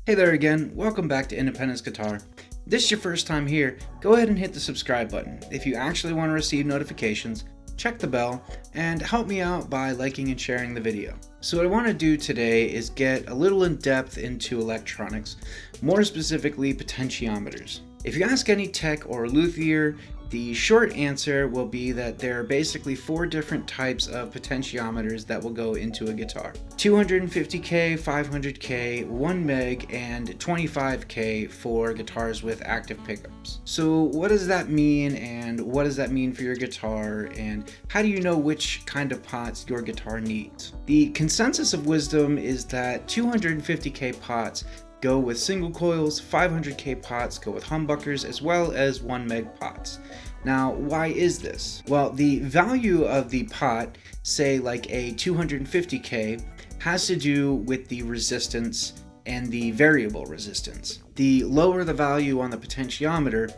Hey there again, welcome back to Independence Guitar. If this is your first time here, go ahead and hit the subscribe button. If you actually want to receive notifications, check the bell, and help me out by liking and sharing the video. So what I want to do today is get a little in depth into electronics, more specifically potentiometers. If you ask any tech or luthier, the short answer will be that there are basically 4 different types of potentiometers that will go into a guitar. 250K, 500K, 1 meg, and 25K for guitars with active pickups. So what does that mean, and what does that mean for your guitar, and how do you know which kind of pots your guitar needs? The consensus of wisdom is that 250K pots go with single coils, 500K pots go with humbuckers, as well as 1 meg pots. Now, why is this? Well, the value of the pot, say like a 250K, has to do with the resistance and the variable resistance. The lower the value on the potentiometer,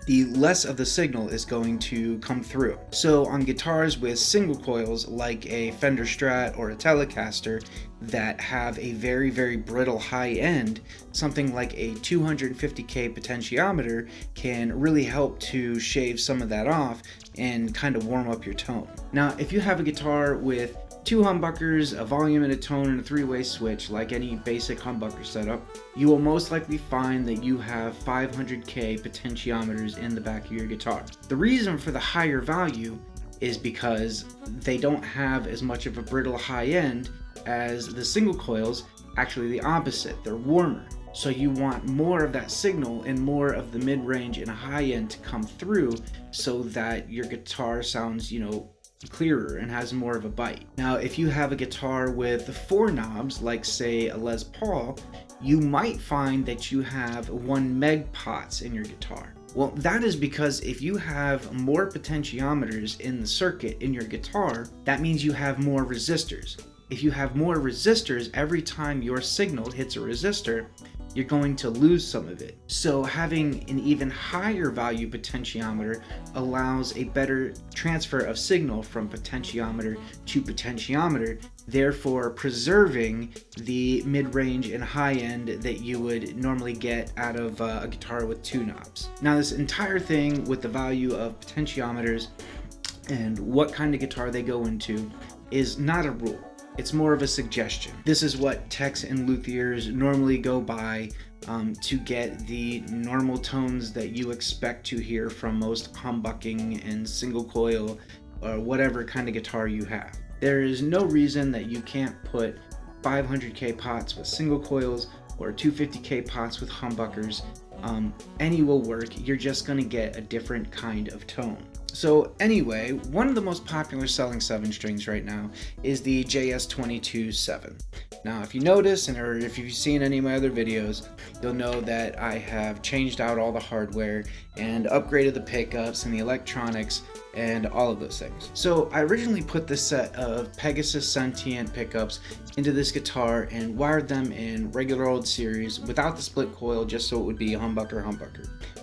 the less of the signal is going to come through. So on guitars with single coils like a Fender Strat or a Telecaster that have a very, very brittle high end, something like a 250K potentiometer can really help to shave some of that off and kind of warm up your tone. Now, if you have a guitar with 2 humbuckers, a volume and a tone, and a 3-way switch like any basic humbucker setup, you will most likely find that you have 500K potentiometers in the back of your guitar. The reason for the higher value is because they don't have as much of a brittle high end as the single coils. Actually the opposite, they're warmer. So you want more of that signal and more of the mid-range and high end to come through so that your guitar sounds, clearer and has more of a bite. Now, if you have a guitar with 4 knobs, like say a Les Paul, you might find that you have 1 meg pots in your guitar. Well, that is because if you have more potentiometers in the circuit in your guitar, that means you have more resistors. If you have more resistors, every time your signal hits a resistor, you're going to lose some of it. So having an even higher value potentiometer allows a better transfer of signal from potentiometer to potentiometer, therefore preserving the mid-range and high end that you would normally get out of a guitar with 2 knobs. Now, this entire thing with the value of potentiometers and what kind of guitar they go into is not a rule. It's more of a suggestion. This is what techs and luthiers normally go by to get the normal tones that you expect to hear from most humbucking and single coil or whatever kind of guitar you have. There is no reason that you can't put 500K pots with single coils or 250K pots with humbuckers. Any will work. You're just going to get a different kind of tone. So anyway, one of the most popular selling 7 strings right now is the JS22-7. Now, if you notice, or if you've seen any of my other videos, you'll know that I have changed out all the hardware and upgraded the pickups and the electronics and all of those things. So I originally put this set of Pegasus Sentient pickups into this guitar and wired them in regular old series without the split coil, just so it would be a humbucker,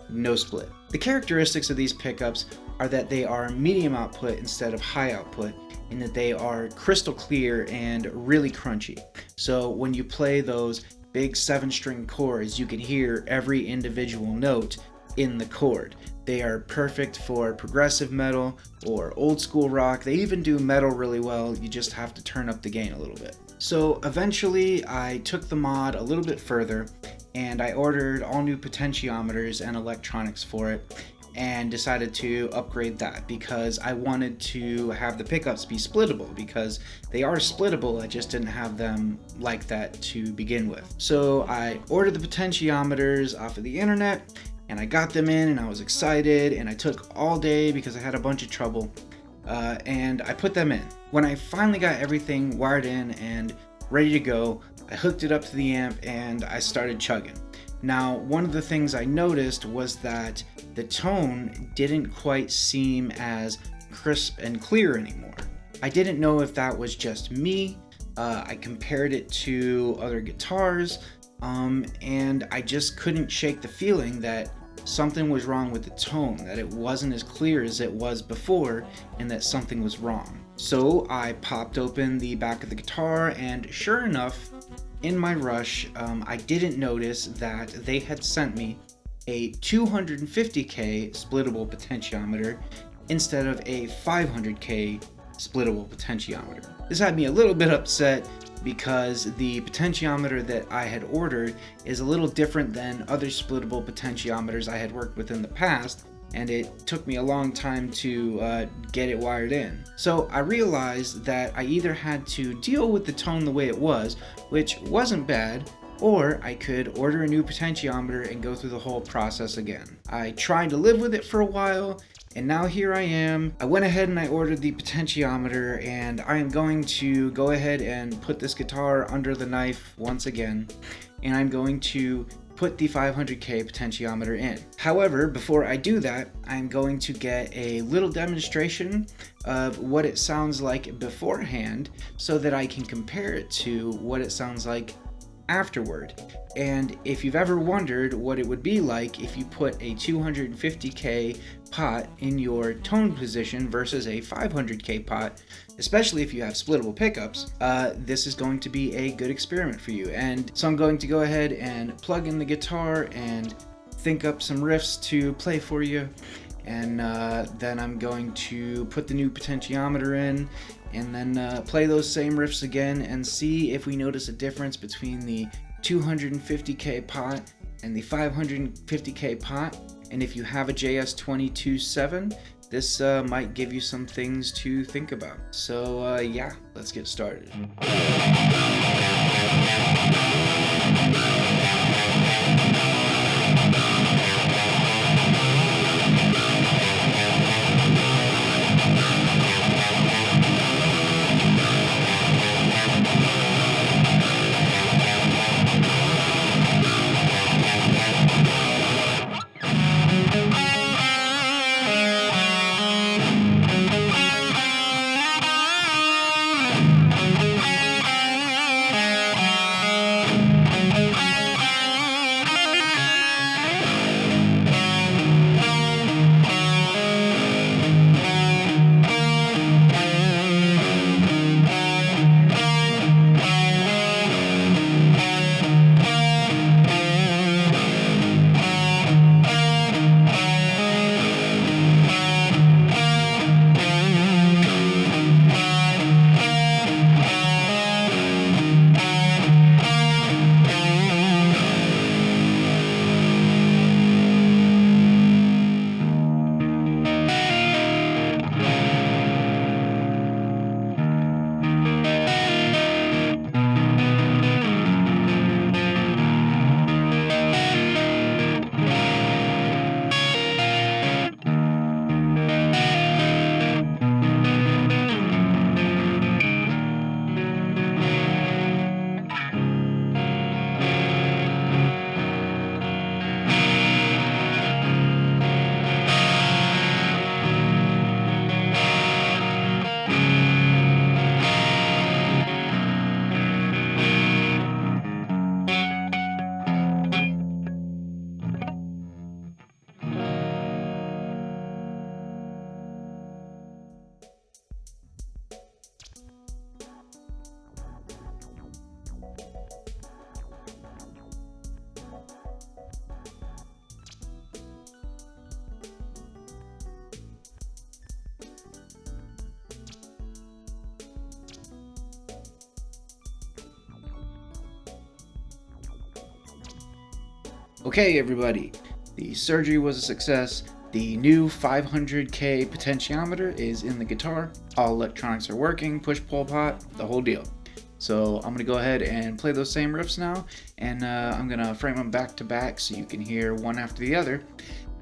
no split. The characteristics of these pickups are that they are medium output instead of high output, in that they are crystal clear and really crunchy. So when you play those big 7-string chords, you can hear every individual note in the chord. They are perfect for progressive metal or old school rock. They even do metal really well. You just have to turn up the gain a little bit. So eventually I took the mod a little bit further and I ordered all new potentiometers and electronics for it, and decided to upgrade that because I wanted to have the pickups be splittable, because they are splittable. I just didn't have them like that to begin with. So I ordered the potentiometers off of the internet and I got them in and I was excited, and I took all day because I had a bunch of trouble and I put them in. When I finally got everything wired in and ready to go, I hooked it up to the amp and I started chugging. Now, one of the things I noticed was that the tone didn't quite seem as crisp and clear anymore. I didn't know if that was just me. I compared it to other guitars, and I just couldn't shake the feeling that something was wrong with the tone, that it wasn't as clear as it was before, and that something was wrong. So I popped open the back of the guitar, and sure enough, in my rush, I didn't notice that they had sent me a 250K splittable potentiometer instead of a 500K splittable potentiometer. This had me a little bit upset because the potentiometer that I had ordered is a little different than other splittable potentiometers I had worked with in the past, and it took me a long time to get it wired in. So I realized that I either had to deal with the tone the way it was, which wasn't bad, or I could order a new potentiometer and go through the whole process again. I tried to live with it for a while, and now here I am. I went ahead and I ordered the potentiometer, and I am going to go ahead and put this guitar under the knife once again, and I'm going to put the 500K potentiometer in. However, before I do that, I'm going to get a little demonstration of what it sounds like beforehand so that I can compare it to what it sounds like afterward. And if you've ever wondered what it would be like if you put a 250K pot in your tone position versus a 500K pot, especially if you have splittable pickups, this is going to be a good experiment for you. And so I'm going to go ahead and plug in the guitar and think up some riffs to play for you, and then I'm going to put the new potentiometer in and then play those same riffs again and see if we notice a difference between the 250K pot and the 550K pot. And if you have a JS22-7, this might give you some things to think about. So yeah, let's get started. Okay everybody, the surgery was a success. The new 500K potentiometer is in the guitar. All electronics are working, push-pull pot, the whole deal. So I'm gonna go ahead and play those same riffs now, and I'm gonna frame them back to back so you can hear one after the other,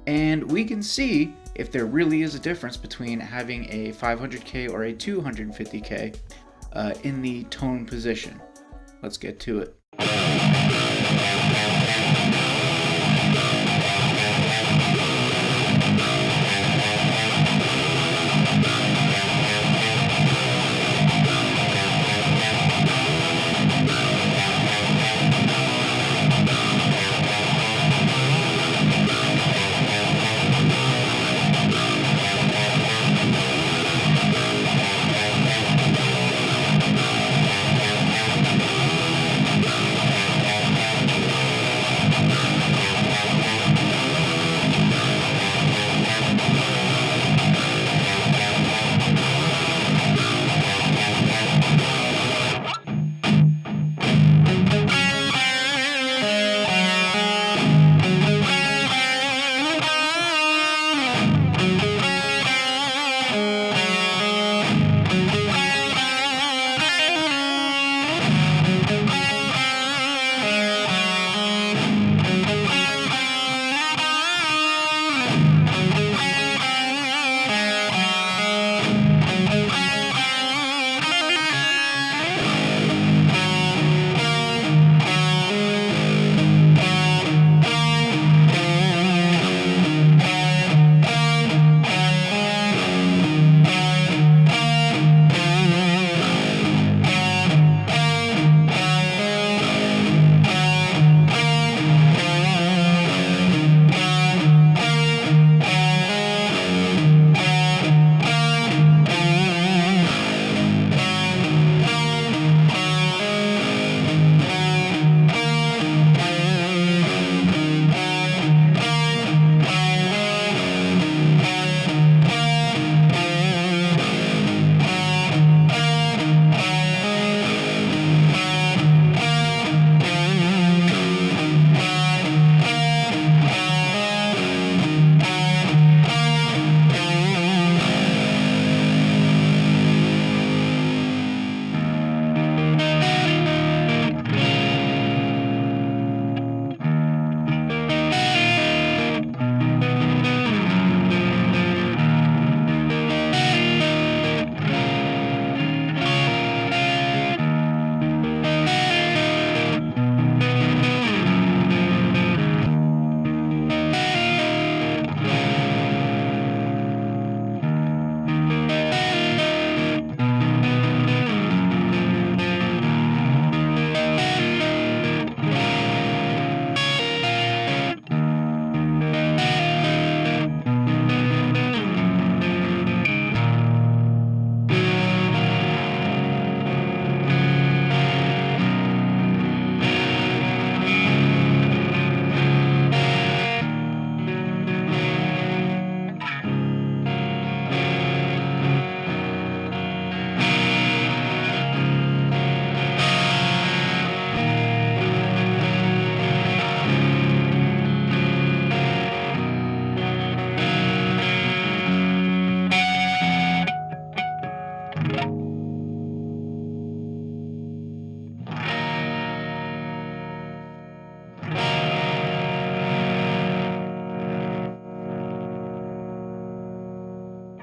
and we can see if there really is a difference between having a 500K or a 250K in the tone position. Let's get to it.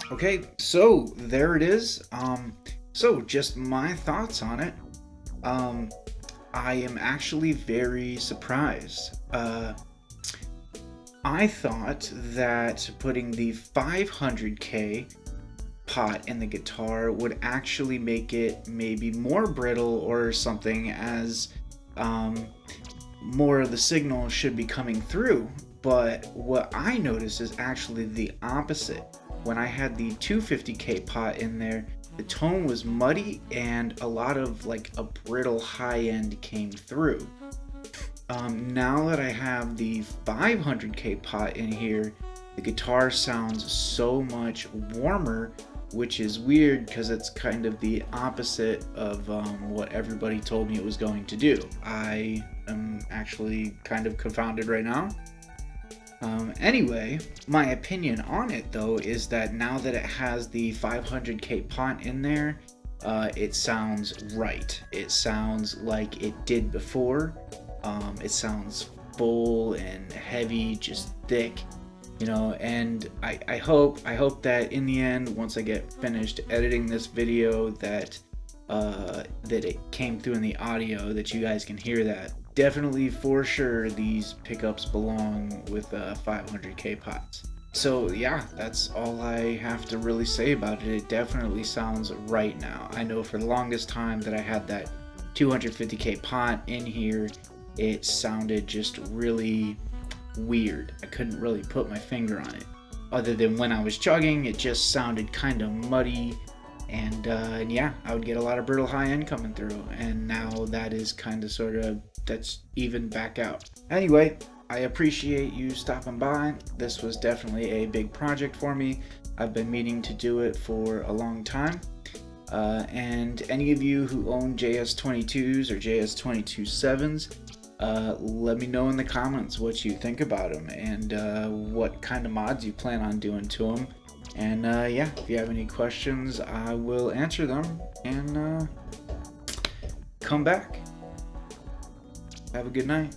Okay, so there it is. So just my thoughts on it. I am actually very surprised. I thought that putting the 500K pot in the guitar would actually make it maybe more brittle or something, as more of the signal should be coming through. But what I noticed is actually the opposite. When I had the 250K pot in there, the tone was muddy and a lot of like a brittle high end came through. Now that I have the 500K pot in here, the guitar sounds so much warmer, which is weird because it's kind of the opposite of what everybody told me it was going to do. I am actually kind of confounded right now. Anyway, my opinion on it though is that now that it has the 500K pot in there, it sounds right. It sounds like it did before. It sounds full and heavy, just thick, you know, and I hope that in the end, once I get finished editing this video, that it came through in the audio, that you guys can hear that. Definitely, for sure, these pickups belong with 500K pots. So yeah, that's all I have to really say about it. It definitely sounds right now. I know for the longest time that I had that 250K pot in here, it sounded just really weird. I couldn't really put my finger on it. Other than when I was chugging, it just sounded kind of muddy. And yeah, I would get a lot of brittle high end coming through. And now that is kind of that's even back out. Anyway, I appreciate you stopping by. This was definitely a big project for me. I've been meaning to do it for a long time. And any of you who own JS22s or JS22-7s, let me know in the comments what you think about them and what kind of mods you plan on doing to them. And yeah, if you have any questions, I will answer them and come back. Have a good night.